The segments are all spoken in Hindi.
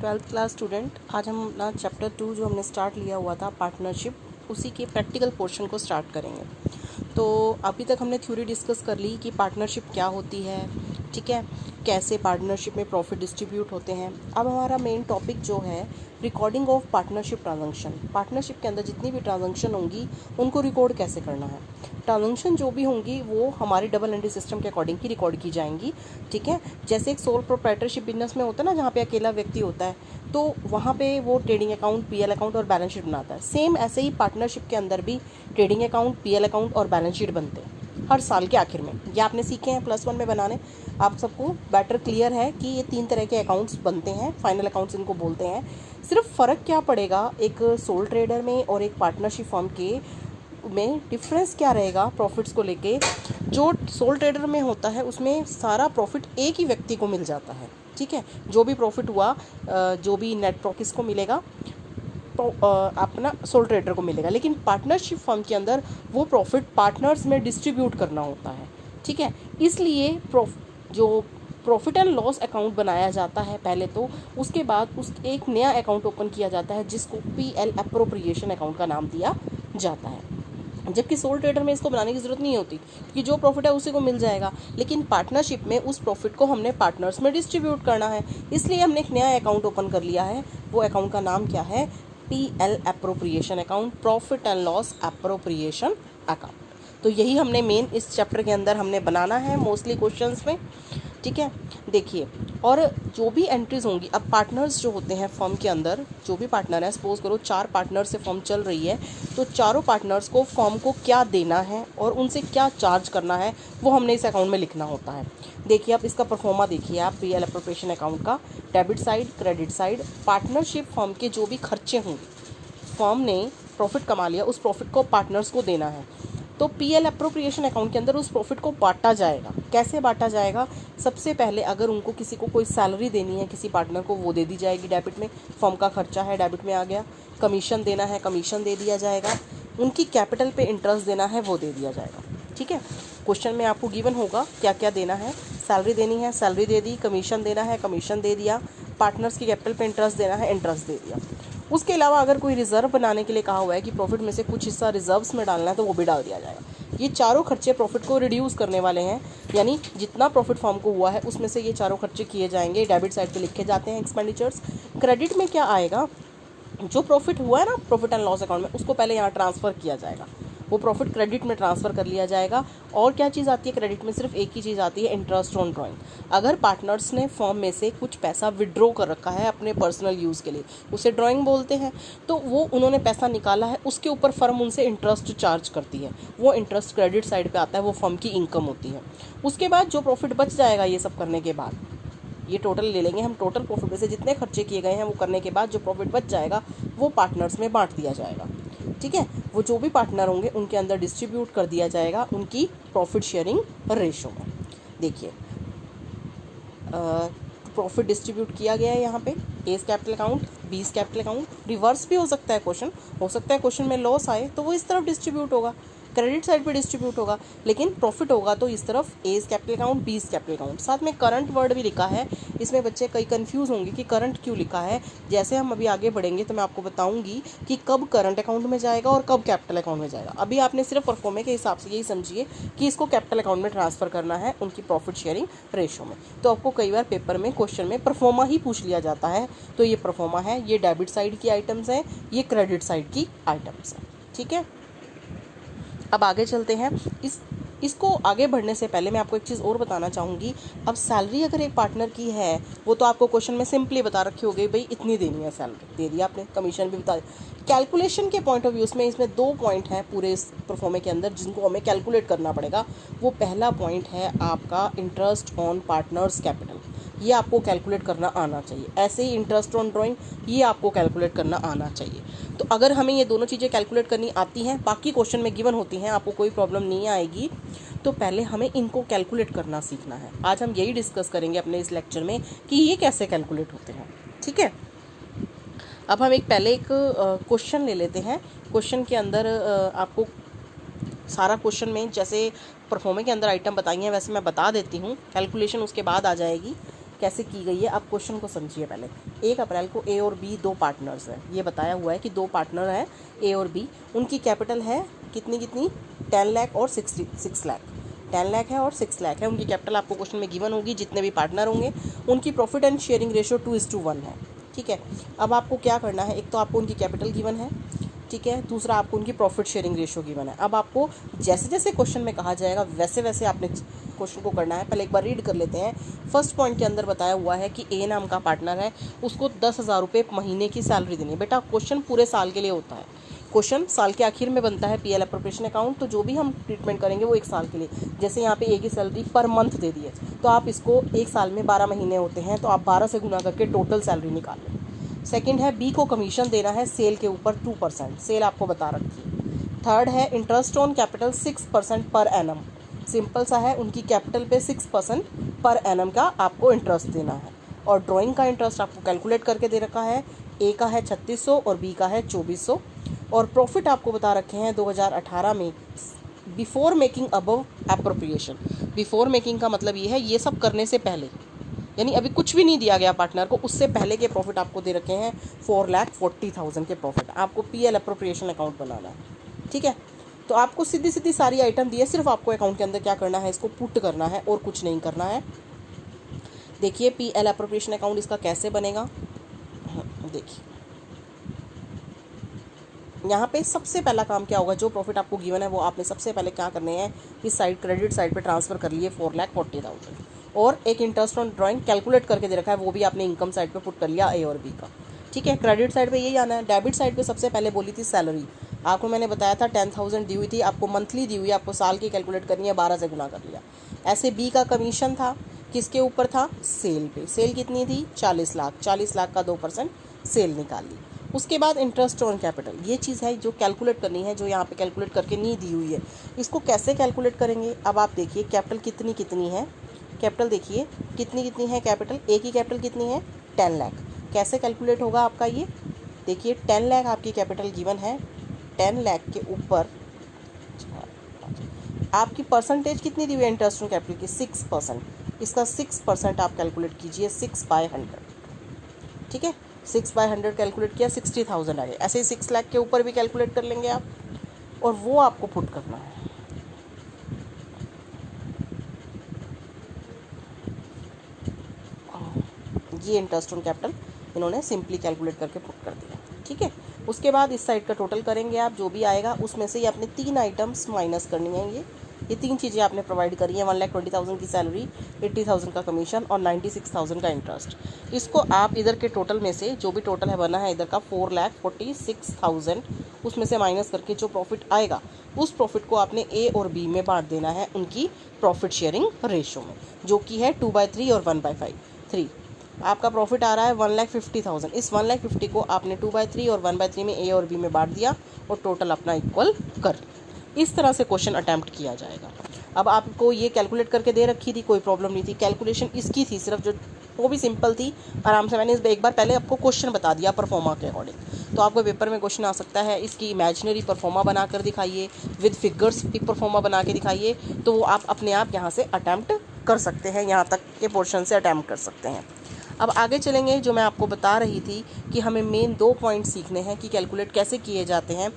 ट्वेल्थ क्लास स्टूडेंट, आज हम अपना चैप्टर 2 जो हमने स्टार्ट लिया हुआ था पार्टनरशिप, उसी के प्रैक्टिकल पोर्शन को स्टार्ट करेंगे। तो अभी तक हमने थ्योरी डिस्कस कर ली कि पार्टनरशिप क्या होती है, ठीक है, कैसे पार्टनरशिप में प्रॉफिट डिस्ट्रीब्यूट होते हैं। अब हमारा मेन टॉपिक जो है recording of partnership transaction. Partnership के अंदर जितनी भी ट्रांजैक्शन होंगी उनको रिकॉर्ड कैसे करना है। ट्रांजैक्शन जो भी होंगी वो हमारे डबल एंट्री सिस्टम के अकॉर्डिंग ही रिकॉर्ड की जाएंगी, ठीक है। जैसे एक सोल प्रोप्राइटरशिप बिजनेस में होता है ना, जहाँ पे अकेला व्यक्ति होता है, तो वहाँ पे वो ट्रेडिंग अकाउंट, पीएल अकाउंट और बैलेंस शीट बनाता है। सेम ऐसे ही पार्टनरशिप के अंदर भी ट्रेडिंग अकाउंट, पीएल अकाउंट और बैलेंस शीट बनते हैं हर साल के आखिर में। ये आपने सीखे हैं +1 में बनाने, आप सबको बेटर क्लियर है कि ये 3 तरह के अकाउंट्स बनते हैं, फाइनल अकाउंट्स इनको बोलते हैं। सिर्फ फ़र्क क्या पड़ेगा एक सोल ट्रेडर में और एक पार्टनरशिप फर्म के में, डिफरेंस क्या रहेगा प्रॉफिट्स को लेके। जो सोल ट्रेडर में होता है उसमें सारा प्रॉफिट एक ही व्यक्ति को मिल जाता है, ठीक है। जो भी प्रॉफिट हुआ, जो भी नेट प्रॉफिट को मिलेगा तो अपना सोल ट्रेडर को मिलेगा। लेकिन पार्टनरशिप फर्म के अंदर वो प्रॉफिट पार्टनर्स में डिस्ट्रीब्यूट करना होता है, ठीक है। इसलिए जो प्रॉफिट एंड लॉस अकाउंट बनाया जाता है पहले, तो उसके बाद उस एक नया अकाउंट ओपन किया जाता है जिसको पीएल एप्रोप्रिएशन अकाउंट का नाम दिया जाता है। जबकि सोल ट्रेडर में इसको बनाने की ज़रूरत नहीं होती क्योंकि जो प्रॉफिट है उसी को मिल जाएगा। लेकिन पार्टनरशिप में उस प्रॉफिट को हमने पार्टनर्स में डिस्ट्रीब्यूट करना है, इसलिए हमने एक नया अकाउंट ओपन कर लिया है। वो अकाउंट का नाम क्या है? PL appropriation account, profit and loss appropriation account. तो यही हमने मेन इस चैप्टर के अंदर हमने बनाना है मोस्टली क्वेश्चंस में, ठीक है। देखिए, और जो भी एंट्रीज होंगी, अब पार्टनर्स जो होते हैं फर्म के अंदर, जो भी पार्टनर है, सपोज करो 4 पार्टनर से फर्म चल रही है, तो चारों पार्टनर्स को फर्म को क्या देना है और उनसे क्या चार्ज करना है वो हमने इस अकाउंट में लिखना होता है। देखिए, आप इसका परफॉर्मा देखिए, आप पीएल एप्रोप्रिएशन अकाउंट का debit side, credit side, partnership firm के जो भी खर्चे होंगे, फर्म ने प्रॉफिट कमा लिया, उस प्रॉफिट को पार्टनर्स को देना है। तो पीएल एप्रोप्रिएशन अकाउंट के अंदर उस प्रॉफिट को बांटा जाएगा। कैसे बांटा जाएगा? सबसे पहले अगर उनको किसी को कोई सैलरी देनी है किसी पार्टनर को, वो दे दी जाएगी डेबिट में, फर्म का खर्चा है डेबिट में आ गया। कमीशन देना है, कमीशन दे दिया जाएगा। उनकी कैपिटल पे इंटरेस्ट देना है, वो दे दिया जाएगा, ठीक है। क्वेश्चन में आपको गिवन होगा क्या क्या देना है। सैलरी देनी है, सैलरी दे दी। कमीशन देना है, कमीशन दे दिया। पार्टनर्स की कैपिटल पे इंटरेस्ट देना है, इंटरेस्ट दे दिया। उसके अलावा अगर कोई रिजर्व बनाने के लिए कहा हुआ है कि प्रॉफिट में से कुछ हिस्सा रिजर्व्स में डालना है, तो वो भी डाल दिया जाएगा। ये चारों खर्चे प्रॉफिट को रिड्यूस करने वाले हैं, यानी जितना प्रॉफिट फर्म को हुआ है उसमें से ये चारों खर्चे किए जाएंगे, डेबिट साइड पे लिखे जाते हैं एक्सपेंडिचर्स। क्रेडिट में क्या आएगा? जो प्रॉफिट हुआ है ना प्रॉफिट एंड लॉस अकाउंट में, उसको पहले यहाँ ट्रांसफ़र किया जाएगा, वो प्रॉफिट क्रेडिट में ट्रांसफ़र कर लिया जाएगा। और क्या चीज़ आती है क्रेडिट में? सिर्फ एक ही चीज़ आती है, इंटरेस्ट ऑन ड्राइंग। अगर पार्टनर्स ने फर्म में से कुछ पैसा विड्रॉ कर रखा है अपने पर्सनल यूज़ के लिए, उसे ड्राइंग बोलते हैं, तो वो उन्होंने पैसा निकाला है, उसके ऊपर फर्म उनसे इंटरेस्ट चार्ज करती है। वो इंटरेस्ट क्रेडिट साइड पर आता है, वो फर्म की इनकम होती है। उसके बाद जो प्रॉफिट बच जाएगा ये सब करने के बाद, ये टोटल ले लेंगे हम, टोटल प्रॉफिट में से जितने खर्चे किए गए हैं वो करने के बाद जो प्रॉफिट बच जाएगा वो पार्टनर्स में बांट दिया जाएगा, ठीक है। वो जो भी पार्टनर होंगे उनके अंदर डिस्ट्रीब्यूट कर दिया जाएगा उनकी प्रॉफिट शेयरिंग रेशो में। देखिए, प्रॉफिट डिस्ट्रीब्यूट किया गया है यहाँ पे, A's capital account, B's capital account. Reverse भी हो सकता है क्वेश्चन, हो सकता है क्वेश्चन में लॉस आए तो वो इस तरफ डिस्ट्रीब्यूट होगा, क्रेडिट साइड पे डिस्ट्रीब्यूट होगा। लेकिन प्रॉफिट होगा तो इस तरफ A's capital account, B's capital account. साथ में करंट वर्ड भी लिखा है, इसमें बच्चे कई कंफ्यूज होंगे कि करंट क्यों लिखा है। जैसे हम अभी आगे बढ़ेंगे तो मैं आपको बताऊंगी कि कब करंट अकाउंट में जाएगा और कब कैपिटल अकाउंट में जाएगा। अभी आपने सिर्फ परफॉर्मे के हिसाब से यही समझिए कि इसको कैपिटल अकाउंट में ट्रांसफर करना है उनकी प्रॉफिट शेयरिंग रेशो में। तो आपको कई बार पेपर में क्वेश्चन में परफॉर्मा ही पूछ लिया जाता है। तो ये परफॉर्मा है, ये डेबिट साइड की आइटम्स हैं, ये क्रेडिट साइड की आइटम्स हैं, ठीक है। अब आगे चलते हैं। इसको आगे बढ़ने से पहले मैं आपको एक चीज़ और बताना चाहूँगी। अब सैलरी अगर एक पार्टनर की है, वो तो आपको क्वेश्चन में सिंपली बता रखी हो गई, भाई इतनी देनी है सैलरी, दे दिया आपने। कमीशन भी बता दिया। कैलकुलेशन के पॉइंट ऑफ व्यू में इसमें 2 पॉइंट हैं पूरे इस परफॉर्मे के अंदर जिनको हमें कैलकुलेट करना पड़ेगा। वो पहला पॉइंट है आपका इंटरेस्ट ऑन पार्टनर्स कैपिटल, ये आपको कैलकुलेट करना आना चाहिए। ऐसे ही इंटरेस्ट ऑन ड्राइंग, ये आपको कैलकुलेट करना आना चाहिए। तो अगर हमें ये दोनों चीज़ें कैलकुलेट करनी आती हैं, बाकी क्वेश्चन में गिवन होती हैं, आपको कोई प्रॉब्लम नहीं आएगी, तो पहले हमें इनको कैलकुलेट करना सीखना है। आज हम यही डिस्कस करेंगे अपने इस लेक्चर में कि ये कैसे कैलकुलेट होते हैं, ठीक है। अब हम पहले एक क्वेश्चन ले लेते हैं। क्वेश्चन के अंदर आपको सारा क्वेश्चन में जैसे परफॉर्मे के अंदर आइटम बताई हैं वैसे मैं बता देती हूँ, कैलकुलेशन उसके बाद आ जाएगी कैसे की गई है, आप क्वेश्चन को समझिए पहले। 1 अप्रैल को ए और बी 2 पार्टनर्स हैं, ये बताया हुआ है कि 2 पार्टनर हैं ए और बी। उनकी कैपिटल है कितनी 10 लाख और 6 लाख। 10 लाख है और 6 लाख है उनकी कैपिटल, आपको क्वेश्चन में गिवन होगी। जितने भी पार्टनर होंगे उनकी प्रॉफिट एंड शेयरिंग रेशियो 2:1 है। ठीक है, अब आपको क्या करना है, एक तो आपको उनकी कैपिटल गिवन है, ठीक है, दूसरा आपको उनकी प्रॉफिट शेयरिंग रेशियो गिवन है। अब आपको जैसे जैसे क्वेश्चन में कहा जाएगा वैसे वैसे आपने क्वेश्चन को करना है। पहले एक बार रीड कर लेते हैं। फर्स्ट पॉइंट के अंदर बताया हुआ है कि ए नाम का पार्टनर है, उसको 10,000 रुपये महीने की सैलरी देनी है। बेटा क्वेश्चन पूरे साल के लिए होता है, क्वेश्चन साल के आखिर में बनता है पीएल अप्रोप्रिएशन अकाउंट, तो जो भी हम ट्रीटमेंट करेंगे वो 1 साल के लिए। जैसे यहाँ पे ए की सैलरी पर मंथ दे दी है, तो आप इसको 1 साल में 12 महीने होते हैं, तो आप 12 से गुना करके टोटल सैलरी निकाल लें। सेकंड है बी को कमीशन देना है सेल के ऊपर 2%, सेल आपको बता रखी है। थर्ड है interest on capital 6% per annum, simple सा है, उनकी कैपिटल पे 6% पर एनम का आपको इंटरेस्ट देना है। और ड्राइंग का इंटरेस्ट आपको कैलकुलेट करके दे रखा है, ए का है 3600 और बी का है 2400। और प्रॉफिट आपको बता रखे हैं 2018 में before making above appropriation. Before making का मतलब ये है ये सब करने से पहले, यानी अभी कुछ भी नहीं दिया गया पार्टनर को, उससे पहले के प्रॉफिट आपको दे रखे हैं 4,40,000 के प्रॉफिट। आपको पीएल अप्रोप्रिएशन अकाउंट बनाना है, ठीक है। तो आपको सीधी सीधी सारी आइटम दी है, सिर्फ आपको अकाउंट के अंदर क्या करना है, इसको पुट करना है और कुछ नहीं करना है। देखिए पीएल अप्रोप्रिएशन अकाउंट इसका कैसे बनेगा, देखिए यहाँ पे सबसे पहला काम क्या होगा, जो प्रॉफिट आपको गिवन है वो आपने सबसे पहले क्या करने हैं, इस साइड क्रेडिट साइड पे ट्रांसफर कर लिए 4,40,000, और एक इंटरेस्ट ऑन ड्राइंग कैलकुलेट करके दे रखा है, वो भी आपने इनकम साइड पे पुट कर लिया ए और बी का, ठीक है। क्रेडिट साइड पे यही आना है। डेबिट साइड पे सबसे पहले बोली थी सैलरी, आपको मैंने बताया था 10,000 दी हुई थी, आपको मंथली दी हुई, आपको साल की कैलकुलेट करनी है, 12 से गुना कर लिया। ऐसे बी का कमीशन था, किसके ऊपर था, सेल पे। सेल कितनी थी, 40 लाख, 40 लाख का 2% सेल निकाल ली। उसके बाद इंटरेस्ट ऑन कैपिटल, ये चीज़ है जो कैलकुलेट करनी है, जो यहाँ पे कैलकुलेट करके नहीं दी हुई है। इसको कैसे कैलकुलेट करेंगे, अब आप देखिए कैपिटल कितनी कितनी है, कैपिटल देखिए कितनी कितनी है कैपिटल, ए की कैपिटल कितनी है 10 लाख। कैसे कैलकुलेट होगा आपका ये, देखिए 10 लाख आपकी कैपिटल गिवन है, 10 लाख के ऊपर आपकी परसेंटेज कितनी दी हुई है इंटरेस्ट ऑन कैपिटल की, 6%। इसका 6% आप कैलकुलेट कीजिए, 6/100, ठीक है। 6/100 कैलकुलेट किया, 60,000 आ गए। ऐसे ही 6 लाख के ऊपर भी कैलकुलेट कर लेंगे आप, और वो आपको पुट करना है। ये इंटरेस्ट ऑन कैपिटल इन्होंने सिंपली कैलकुलेट करके पुट कर दिया, ठीक है। उसके बाद इस साइड का टोटल करेंगे आप, जो भी आएगा उसमें से ही आपने 3 आइटम्स माइनस करनी है। ये 3 चीज़ें आपने प्रोवाइड करी हैं, 1,20,000 की सैलरी, 80,000 का कमीशन और 96,000 का इंटरेस्ट। इसको आप इधर के टोटल में से, जो भी टोटल है बना है इधर का 4,46,000, उसमें से माइनस करके जो प्रॉफिट आएगा उस प्रॉफिट को आपने ए और बी में बांट देना है उनकी प्रॉफिट शेयरिंग रेशो में, जो कि है 2/3 और 1/5। 3 आपका प्रॉफिट आ रहा है 1,50,000, इस 1,50,000 को आपने 2/3 और 1/3 में ए और बी में बांट दिया और टोटल अपना इक्वल कर। इस तरह से क्वेश्चन अटैम्प्ट किया जाएगा। अब आपको ये कैलकुलेट करके दे रखी थी, कोई प्रॉब्लम नहीं थी, कैलकुलेशन इसकी थी सिर्फ, जो वो भी सिंपल थी, आराम से मैंने एक बार पहले आपको क्वेश्चन बता दिया परफॉर्मा के अकॉर्डिंग। तो आपको पेपर में क्वेश्चन आ सकता है, इसकी इमेजिनरी परफॉर्मा बना कर दिखाइए, विद फिगर्स की परफॉर्मा बना के दिखाइए, तो वो आप अपने आप यहाँ से अटैम्प्ट कर सकते हैं, यहाँ तक के पोर्शन से अटैम्प्ट कर सकते हैं। अब आगे चलेंगे, जो मैं आपको बता रही थी कि हमें मेन 2 पॉइंट सीखने हैं कि कैलकुलेट कैसे किए जाते हैं।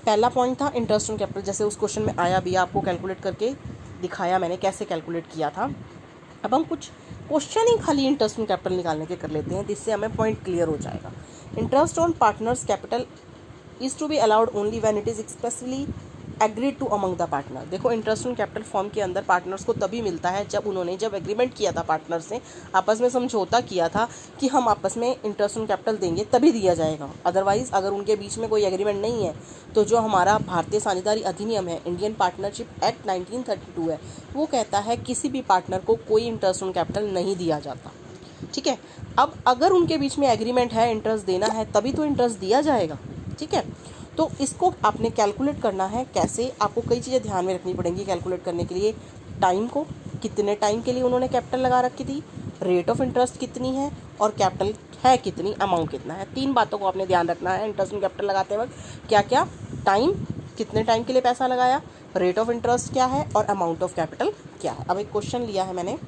पहला पॉइंट था इंटरेस्ट ऑन कैपिटल, जैसे उस क्वेश्चन में आया भी, आपको कैलकुलेट करके दिखाया मैंने कैसे कैलकुलेट किया था। अब हम कुछ क्वेश्चन ही खाली इंटरेस्ट ऑन कैपिटल निकालने के कर लेते हैं, जिससे हमें पॉइंट क्लियर हो जाएगा। Interest on partners capital is to be allowed only when it is expressly agreed to among the partner. देखो इंटरेस्ट ऑन कैपिटल फॉर्म के अंदर पार्टनर्स को तभी मिलता है जब एग्रीमेंट किया था, पार्टनर्स ने आपस में समझौता किया था कि हम आपस में इंटरेस्ट ऑन कैपिटल देंगे तभी दिया जाएगा। अदरवाइज अगर उनके बीच में कोई एग्रीमेंट नहीं है, तो जो हमारा भारतीय साझेदारी अधिनियम है, इंडियन पार्टनरशिप एक्ट 1932 है, वो कहता है किसी भी पार्टनर को कोई इंटरेस्ट ऑन कैपिटल नहीं दिया जाता, ठीक है। अब अगर उनके बीच में एग्रीमेंट है, इंटरेस्ट देना है, तभी तो इंटरेस्ट दिया जाएगा, ठीक है। तो इसको आपने कैलकुलेट करना है कैसे, आपको कई चीज़ें ध्यान में रखनी पड़ेंगी कैलकुलेट करने के लिए। टाइम को, कितने टाइम के लिए उन्होंने कैपिटल लगा रखी थी, रेट ऑफ इंटरेस्ट कितनी है, और कैपिटल है कितनी, अमाउंट कितना है। 3 बातों को आपने ध्यान रखना है इंटरेस्ट ऑन कैपिटल लगाते वक्त। क्या क्या, टाइम, कितने टाइम के लिए पैसा लगाया, रेट ऑफ इंटरेस्ट क्या है, और अमाउंट ऑफ कैपिटल क्या है। अब एक क्वेश्चन लिया है मैंने,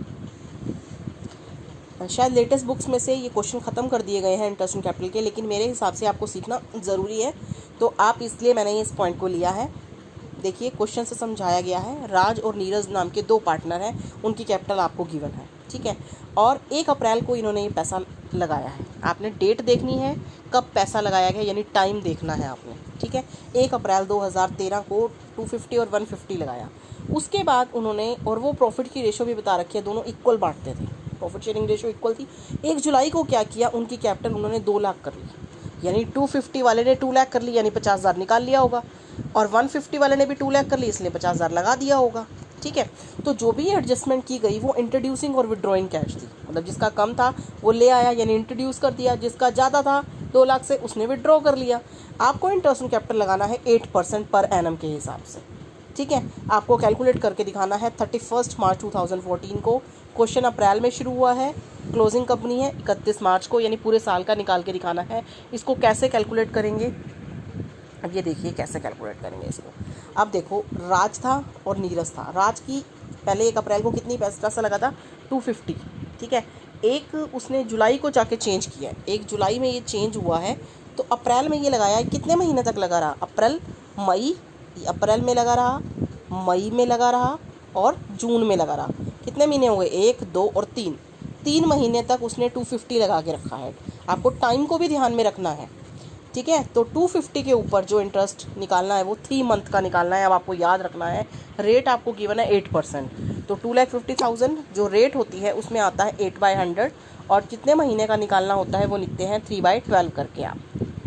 शायद लेटेस्ट बुक्स में से ये क्वेश्चन ख़त्म कर दिए गए हैं इंटरेस्ट ऑन कैपिटल के, लेकिन मेरे हिसाब से आपको सीखना ज़रूरी है, तो आप इसलिए मैंने इस पॉइंट को लिया है। देखिए क्वेश्चन से समझाया गया है, राज और नीरज नाम के 2 पार्टनर हैं, उनकी कैपिटल आपको गिवन है, ठीक है। और 1 अप्रैल को इन्होंने ये पैसा लगाया है। आपने डेट देखनी है कब पैसा लगाया गया, यानी टाइम देखना है आपने, ठीक है। 1 अप्रैल 2013 को 250 और 150 लगाया। उसके बाद उन्होंने, और वो प्रॉफिट की रेशो भी बता रखी है, दोनों इक्वल बांटते थे, प्रॉफिट शेयरिंग रेशो इक्वल थी। 1 जुलाई को क्या किया, उनकी कैपिटल उन्होंने 2 लाख कर ली, यानी 250 वाले ने 2 लाख कर ली, यानी 50,000 निकाल लिया होगा, और 150 वाले ने भी 2 लाख कर ली, इसलिए 50,000 लगा दिया होगा, ठीक है। तो जो भी एडजस्टमेंट की गई वो इंट्रोड्यूसिंग और विड्रॉइंग कैश थी, मतलब जिसका कम था वो ले आया यानी इंट्रोड्यूस कर दिया, जिसका ज़्यादा था 2 लाख से उसने विड्रॉ कर लिया। आपको इंटरेस्ट ऑन कैपिटल लगाना है 8% पर एनम के हिसाब से, ठीक है। आपको कैलकुलेट करके दिखाना है 31 मार्च 2014 को। क्वेश्चन अप्रैल में शुरू हुआ है, क्लोजिंग कंपनी है 31 मार्च को, यानी पूरे साल का निकाल के दिखाना है। इसको कैसे कैलकुलेट करेंगे, अब ये देखिए कैसे कैलकुलेट करेंगे इसको। अब देखो राज था और नीरज था। राज की पहले 1 अप्रैल को कितनी पैसा लगा था, 250, ठीक है। एक उसने जुलाई को जाके चेंज किया है, 1 जुलाई में ये चेंज हुआ है, तो अप्रैल में ये लगाया है। कितने महीने तक लगा रहा, अप्रैल मई, अप्रैल में लगा रहा, मई में लगा रहा और जून में लगा रहा। कितने महीने हो गए, 1, 2 और 3 महीने तक उसने 250 लगा के रखा है। आपको टाइम को भी ध्यान में रखना है, ठीक है। तो 250 के ऊपर जो इंटरेस्ट निकालना है वो 3 मंथ का निकालना है। अब आपको याद रखना है रेट आपको गिवन है 8%, तो 2,50,000 जो रेट होती है उसमें आता है 8/100, और कितने महीने का निकालना होता है वो लिखते हैं 3/12 करके आप,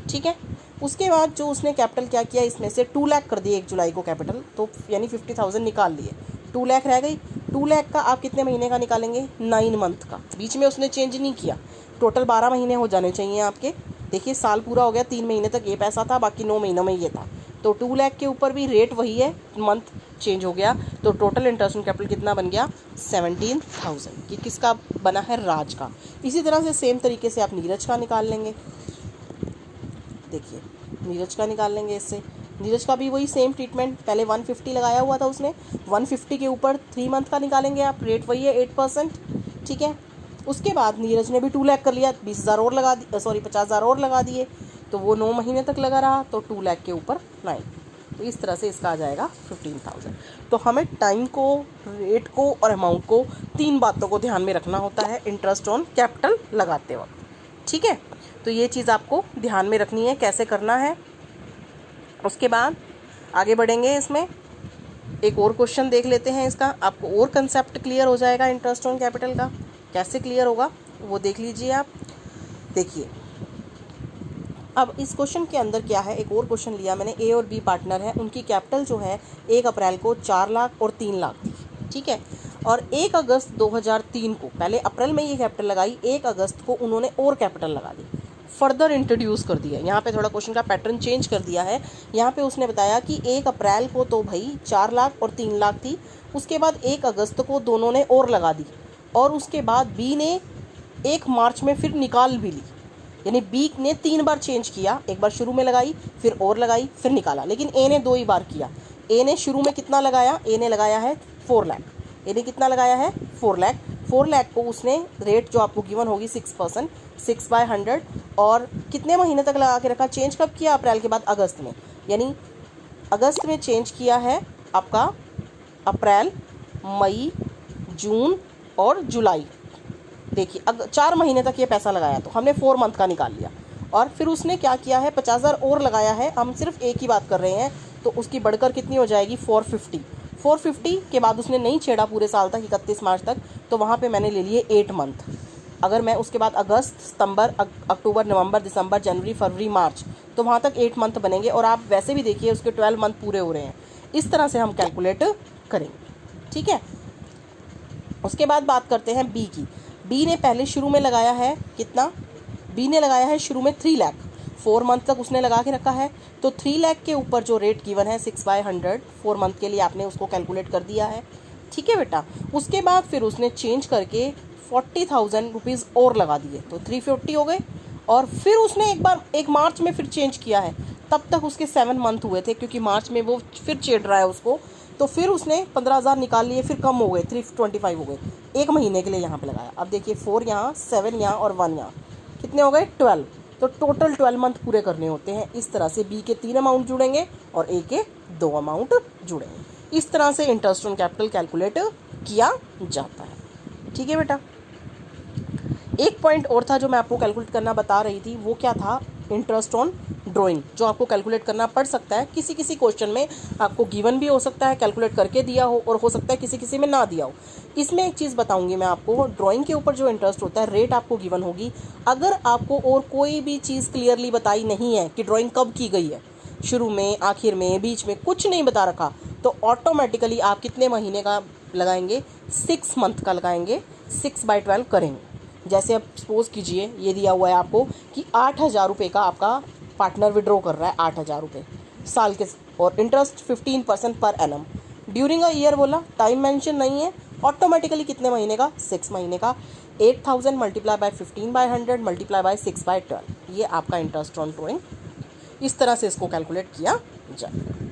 ठीक है। उसके बाद जो उसने कैपिटल क्या किया, इसमें से 2 लाख कर दिए 1 जुलाई को कैपिटल, तो यानी 50,000 निकाल लिए, 2 लाख रह गई। 2 लाख का आप कितने महीने का निकालेंगे, 9 मंथ का। बीच में उसने चेंज नहीं किया, टोटल 12 महीने हो जाने चाहिए आपके। देखिए साल पूरा हो गया, 3 महीने तक ये पैसा था, बाकी 9 महीनों में ये था, तो 2 लाख के ऊपर भी रेट वही है, मंथ चेंज हो गया, तो टोटल इंटरेस्ट ऑन कैपिटल कितना बन गया, 17,000। कि किसका बना है, राज का। इसी तरह से सेम तरीके से आप नीरज का निकाल लेंगे। देखिए नीरज का निकाल लेंगे इससे, नीरज का भी वही सेम ट्रीटमेंट, पहले 150 लगाया हुआ था उसने, 150 के ऊपर 3 मंथ का निकालेंगे आप, रेट वही है 8%, ठीक है। उसके बाद नीरज ने भी 2 लाख कर लिया, 20,000 और लगा दी, 50,000 और लगा दिए, तो वो 9 महीने तक लगा रहा, तो 2 लाख के ऊपर 9, तो इस तरह से इसका आ जाएगा 15,000। तो हमें टाइम को, रेट को और अमाउंट को, 3 बातों को ध्यान में रखना होता है इंटरेस्ट ऑन कैपिटल लगाते वक्त, ठीक है। तो ये चीज़ आपको ध्यान में रखनी है कैसे करना है। उसके बाद आगे बढ़ेंगे, इसमें एक और क्वेश्चन देख लेते हैं, इसका आपको और कंसेप्ट क्लियर हो जाएगा इंटरेस्ट ऑन कैपिटल का। कैसे क्लियर होगा वो देख लीजिए आप। देखिए अब इस क्वेश्चन के अंदर क्या है, एक और क्वेश्चन लिया मैंने, ए और बी पार्टनर है, उनकी कैपिटल जो है 1 अप्रैल को 4 लाख और 3 लाख थी, ठीक है। और 1 अगस्त 2003 को, पहले अप्रैल में ये कैपिटल लगाई, 1 अगस्त को उन्होंने और कैपिटल लगा दी, फर्दर इंट्रोड्यूस कर दिया। यहाँ पे थोड़ा क्वेश्चन का पैटर्न चेंज कर दिया है। यहाँ पे उसने बताया कि 1 अप्रैल को तो भाई 4 लाख और 3 लाख थी, उसके बाद 1 अगस्त को दोनों ने और लगा दी, और उसके बाद बी ने 1 मार्च में फिर निकाल भी ली, यानी बी ने 3 बार चेंज किया, एक बार शुरू में लगाई, फिर और लगाई, फिर निकाला। लेकिन ए ने 2 ही बार किया। ए ने शुरू में कितना लगाया, ए ने लगाया है 4 लाख, ए ने कितना लगाया है 4 लाख। 4 लाख को उसने रेट जो आपको गिवन होगी 6%, 6/100, और कितने महीने तक लगा के रखा, चेंज कब किया, अप्रैल के बाद अगस्त में, यानी अगस्त में चेंज किया है आपका अप्रैल, मई, जून और जुलाई। देखिए 4 महीने तक ये पैसा लगाया, तो हमने 4 मंथ का निकाल लिया। और फिर उसने क्या किया है, 50,000 और लगाया है, हम सिर्फ एक ही बात कर रहे हैं, तो उसकी बढ़कर कितनी हो जाएगी 450। 450 के बाद उसने नहीं छेड़ा पूरे साल तक, 31 मार्च तक, तो वहाँ पे मैंने ले लिए 8 मंथ। अगर मैं उसके बाद अगस्त, सितंबर, अक्टूबर, नवंबर, दिसंबर, जनवरी, फरवरी, मार्च, तो वहाँ तक 8 मंथ बनेंगे, और आप वैसे भी देखिए उसके 12 मंथ पूरे हो रहे हैं। इस तरह से हम कैलकुलेट करेंगे, ठीक है। उसके बाद बात करते हैं बी की। बी ने पहले शुरू में लगाया है कितना, बी ने लगाया है शुरू में 3 लाख, 4 मंथ तक उसने लगा के रखा है, तो 3 लाख के ऊपर जो रेट गिवन है 6/100, 4 मंथ के लिए आपने उसको कैलकुलेट कर दिया है, ठीक है बेटा। उसके बाद फिर उसने चेंज करके 40,000 रुपीज़ और लगा दिए, तो 350 हो गए। और फिर उसने एक बार 1 मार्च में फिर चेंज किया है, तब तक उसके 7 मंथ हुए थे, क्योंकि मार्च में वो फिर छेड़ रहा है उसको तो फिर उसने 15,000 निकाल लिए, फिर कम हो गए 325 हो गए, एक महीने के लिए यहाँ पे लगाया। अब देखिए 4 यहाँ, 7 यहाँ और 1 यहाँ, कितने हो गए 12। तो टोटल 12 मंथ पूरे करने होते हैं। इस तरह से बी के 3 अमाउंट जुड़ेंगे और ए के 2 अमाउंट जुड़ेंगे। इस तरह से इंटरेस्ट ऑन कैपिटल कैलकुलेट किया जाता है। ठीक है बेटा। एक पॉइंट और था जो मैं आपको कैलकुलेट करना बता रही थी, वो क्या था, इंटरेस्ट ऑन ड्राइंग, जो आपको कैलकुलेट करना पड़ सकता है। किसी किसी क्वेश्चन में आपको गिवन भी हो सकता है, कैलकुलेट करके दिया हो, और हो सकता है किसी किसी में ना दिया हो। इसमें एक चीज़ बताऊंगी मैं आपको, ड्राइंग के ऊपर जो इंटरेस्ट होता है, रेट आपको गिवन होगी। अगर आपको और कोई भी चीज़ क्लियरली बताई नहीं है कि ड्राइंग कब की गई है, शुरू में, आखिर में, बीच में, कुछ नहीं बता रखा, तो ऑटोमेटिकली आप कितने महीने का लगाएंगे, 6 मंथ का लगाएंगे, 6/12 करेंगे। जैसे अब सपोज कीजिए ये दिया हुआ है आपको कि 8,000 रुपये का आपका पार्टनर विड्रॉ कर रहा है, 8,000 रुपये साल के, और interest 15% per annum during a year बोला, टाइम मेंशन नहीं है, ऑटोमेटिकली कितने महीने का, 6 महीने का। 8,000 मल्टीप्लाई बाय 15/100 मल्टीप्लाई बाय 6/12, ये आपका इंटरेस्ट ऑन ड्राइंग। इस तरह से इसको कैलकुलेट किया जाए।